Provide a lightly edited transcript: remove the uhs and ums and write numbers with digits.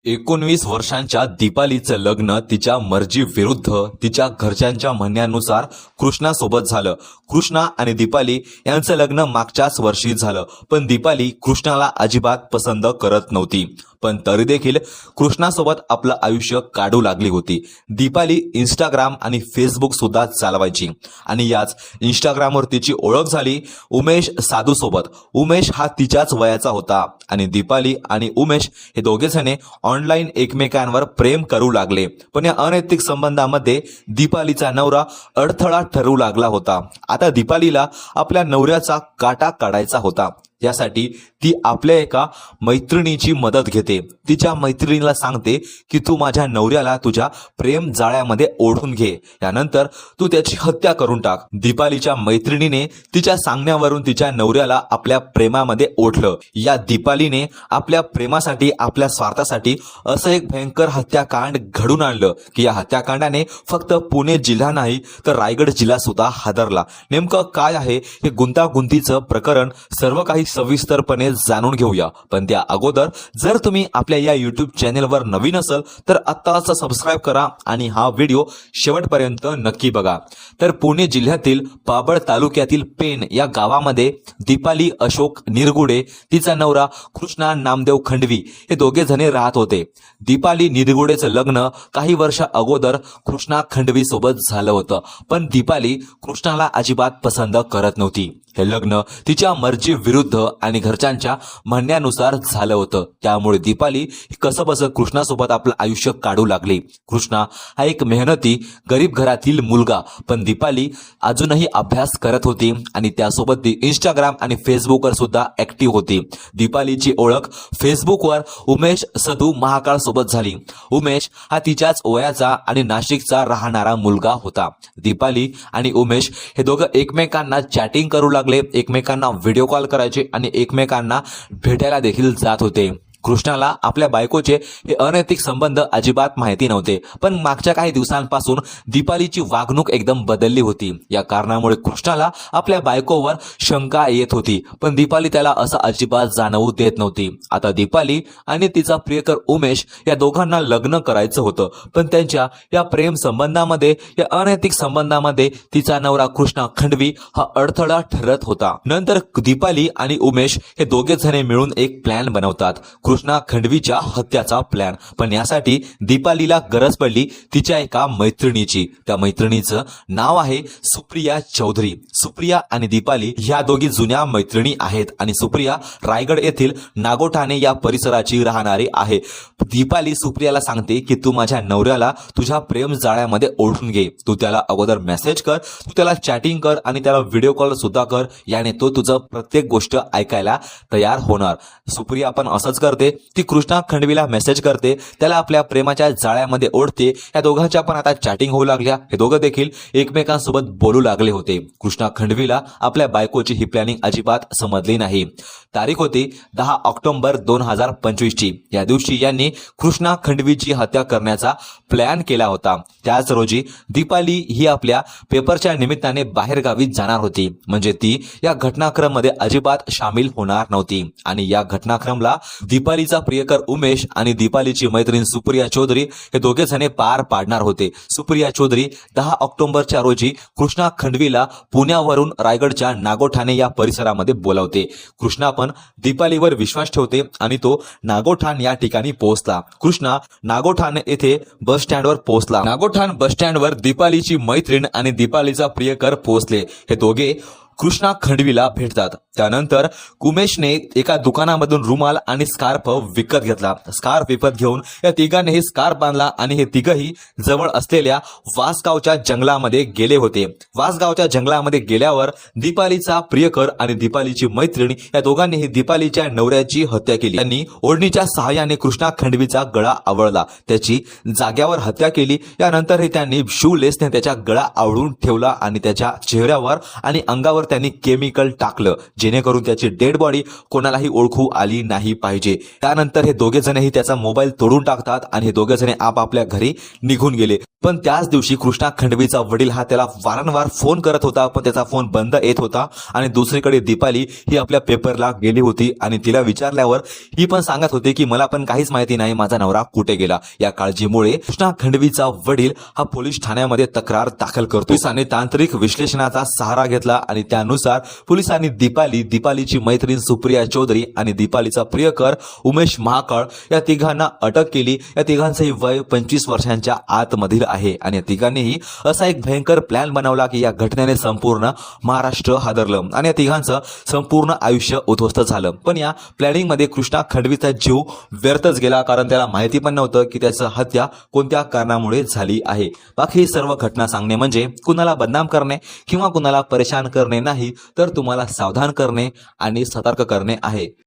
19 वर्षांच्या दीपालीचं लग्न तिच्या मर्जी विरुद्ध तिच्या घरच्यांच्या म्हणण्यानुसार कृष्णासोबत झालं। कृष्णा आणि दीपाली यांचं लग्न मागच्याच वर्षी झालं, पण दीपाली कृष्णाला अजिबात पसंत करत नव्हती, पण तरी देखील कृष्णासोबत आपलं आयुष्य काढू लागली होती। दीपाली इंस्टाग्राम आणि फेसबुक सुद्धा चालवायची आणि याच इंस्टाग्रामवर तिची ओळख झाली उमेश साधू सोबत। उमेश हा तिच्याच वयाचा होता आणि दीपाली आणि उमेश हे दोघेजण ऑनलाईन एकमेकांवर प्रेम करू लागले, पण या अनैतिक संबंधामध्ये दीपालीचा नवरा अडथळा ठरू लागला होता। आता दीपालीला आपल्या नवऱ्याचा काटा काढायचा होता, यासाठी ती आपल्या एका मैत्रिणीची मदत घेते। तिच्या मैत्रिणीला सांगते की तू माझ्या नवऱ्याला तुझ्या प्रेम जाळ्यामध्ये ओढून घे, यानंतर तू त्याची हत्या करून टाक। दीपालीच्या मैत्रिणीने तिच्या सांगण्यावरून तिच्या नवऱ्याला आपल्या प्रेमामध्ये ओढलं। या दीपालीने आपल्या प्रेमासाठी, आपल्या स्वार्थासाठी असं एक भयंकर हत्याकांड घडून आणलं की या हत्याकांडाने फक्त पुणे जिल्हा नाही तर रायगड जिल्हा सुद्धा हादरला। नेमकं काय आहे हे गुंतागुंतीचं प्रकरण सर्व काही सविस्तरपणे जाणून घेऊया, पण त्या अगोदर जर तुम्ही आपल्या या YouTube चॅनेलवर नवीन असाल तर आत्ताच सबस्क्राईब करा आणि हा व्हिडिओ शेवटपर्यंत नक्की बघा। तर पुणे जिल्ह्यातील पाबळ तालुक्यातील पेन या गावामध्ये दीपाली अशोक निरगुडे, तिचा नवरा कृष्णा नामदेव खंडवी हे दोघे जण राहत होते। दीपाली निरगुडेचं लग्न काही वर्ष अगोदर कृष्णा खंडवी सोबत झालं होतं, पण दीपाली कृष्णाला अजिबात पसंत करत नव्हती। हे लग्न तिच्या मर्जी विरुद्ध आणि घरच्यांच्या म्हणण्यानुसार झालं होतं, त्यामुळे दीपाली कसंबसं कृष्णासोबत आपलं आयुष्य काढू लागली। कृष्णा हा एक मेहनती गरीब घरातील मुलगा, पण दीपाली अजूनही अभ्यास करत होती आणि त्यासोबत ती इंस्टाग्राम आणि फेसबुकवर सुद्धा ऍक्टिव्ह होती। दीपालीची ओळख फेसबुकवर उमेश सदू महाकाळ सोबत झाली। उमेश हा तिच्याच वयाचा आणि नाशिकचा राहणारा मुलगा होता। दीपाली आणि उमेश हे दोघं एकमेकांना चॅटिंग करू लागले, एकमेकांना व्हिडिओ कॉल करायचे आणि एकमेकांना भेटायला देखील जात होते। कृष्णाला आपल्या बायकोचे हे अनैतिक संबंध अजिबात माहिती नव्हते, पण मागच्या काही दिवसांपासून दीपालीची वागणूक एकदम बदलली होती। या कारणामुळे कृष्णाला आपल्या बायकोवर शंका येत होती, पण दीपाली त्याला असं अजिबात जाणवू देत नव्हती। आता दीपाली आणि तिचा प्रियकर उमेश या दोघांना लग्न करायचं होतं, पण त्यांच्या या प्रेम संबंधामध्ये, या अनैतिक संबंधामध्ये तिचा नवरा कृष्णा खंडवी हा अडथळा ठरत होता। नंतर दीपाली आणि उमेश हे दोघे जण मिळून एक प्लॅन बनवतात, कृष्णा खंडवीच्या हत्याचा प्लॅन। पण यासाठी दीपालीला गरज पडली तिच्या एका मैत्रिणीची। त्या मैत्रिणीचं नाव आहे सुप्रिया चौधरी। सुप्रिया आणि दीपाली ह्या दोघी जुन्या मैत्रिणी आहेत आणि सुप्रिया रायगड येथील नागोठाणे या परिसराची राहणारी आहे। दीपाली सुप्रियाला सांगते की तू माझ्या नवऱ्याला तुझ्या प्रेम जाळ्यामध्ये ओढून घे, तू त्याला अगोदर मेसेज कर, तू त्याला चॅटिंग कर आणि त्याला व्हिडिओ कॉल सुद्धा कर, याने तो तुझं प्रत्येक गोष्ट ऐकायला तयार होणार। सुप्रिया पण असंच करते, ती कृष्णा खंडवीला मेसेज करते, त्याला आपल्या प्रेमाच्या जाळ्यामध्ये ओढते। या दोघांच्या पण आता चॅटिंग होऊ लागल्या, हे दोघं देखील एकमेकांसोबत बोलू लागले होते। कृष्णा खंडवीला आपल्या बायकोची ही प्लॅनिंग अजिबात समजली नाही। तारीख होती 10 ऑक्टोबर 2025 ची। या दिवशी यांनी कृष्णा खंडवीची हत्या करण्याचा प्लॅन केला होता। त्याच रोजी दीपाली ही आपल्या पेपरच्या निमित्ताने बाहेरगावी जाणार होती, म्हणजे ती या घटनाक्रममध्ये अजिबात सामील होणार नव्हती आणि या घटनाक्रमला दीपालीचा प्रियकर उमेश आणि दीपालीची मैत्रीण सुप्रिया चौधरी हे दोघे जण पार पाडणार होते। सुप्रिया चौधरी 10 ऑक्टोबरच्या रोजी कृष्णा खंडवीला पुण्यावरून रायगडच्या नागोठाणे या परिसरामध्ये बोलावते। कृष्णा पण दीपालीवर विश्वास ठेवते आणि तो नागोठाण या ठिकाणी पोहोचला। कृष्णा नागोठाण येथे बस स्टँडवर पोहोचला। नागोठाण बस स्टँडवर दीपालीची मैत्रीण आणि दीपालीचा प्रियकर पोहोचले। हे दोघे कृष्णा खंडवीला भेटतात। त्यानंतर उमेशने एका दुकानामधून रुमाल आणि स्कार्फ विकत घेतला। स्कार्फ विकत घेऊन या तिघांनीही स्कार्फ बांधला आणि हे तिघही जवळ असलेल्या वासगावच्या जंगलामध्ये गेले होते। वासगावच्या जंगलामध्ये गेल्यावर दीपालीचा प्रियकर आणि दीपालीची मैत्रीण या दोघांनीही दीपालीच्या नवऱ्याची हत्या केली। त्यांनी ओढणीच्या सहाय्याने कृष्णा खंडवीचा गळा आवळला, त्याची जाग्यावर हत्या केली। यानंतर त्यांनी शूलेसने त्याच्या गळा आवळून ठेवला आणि त्याच्या चेहऱ्यावर आणि अंगावर त्यांनी केमिकल टाकलं जेणेकरून त्याची डेड बॉडी कोणालाही ओळखू आली नाही पाहिजे. त्यानंतर हे दोघे जणही त्याचा मोबाईल तोडून टाकतात आणि हे दोघे जण आपापल्या घरी निघून गेले. पण त्याच दिवशी कृष्णा खंडवीचा वडील हा त्याला वारंवार फोन करत होता, पण त्याचा फोन बंद येत होता. आणि दुसरीकडे दीपाली ही आपल्या पेपरला गेली होती आणि तिला विचारल्यावर ही पण सांगत होती की मला पण काहीच माहिती नाही माझा नवरा कुठे गेला. या काळजीमुळे कृष्णा खंडवीचा वडील हा पोलीस ठाण्यामध्ये तक्रार दाखल करतो. पोलिसांनी तांत्रिक विश्लेषणाचा सहारा घेतला आणि त्यानुसार पोलिसांनी दीपालीची मैत्रीण सुप्रिया चौधरी आणि दीपालीचा प्रियकर उमेश महाकाळ या तिघांना अटक केली. या तिघांचंही वय 25 वर्षांच्या आतमधील आहे आणि या तिघांनीही असा एक भयंकर प्लॅन बनवला की या घटनेने संपूर्ण महाराष्ट्र हादरलं आणि या तिघांचं संपूर्ण आयुष्य उद्ध्वस्त झालं. पण या प्लॅनिंग मध्ये कृष्णा खंडवीचा जीव व्यर्थच गेला, कारण त्याला माहिती पण नव्हतं की त्याची हत्या कोणत्या कारणामुळे झाली आहे. बाकी ही सर्व घटना सांगणे म्हणजे कुणाला बदनाम करणे किंवा कुणाला परेशान करणे नाही, तर तुम्हाला सावधान करणे आणि सतर्क करणे आहे.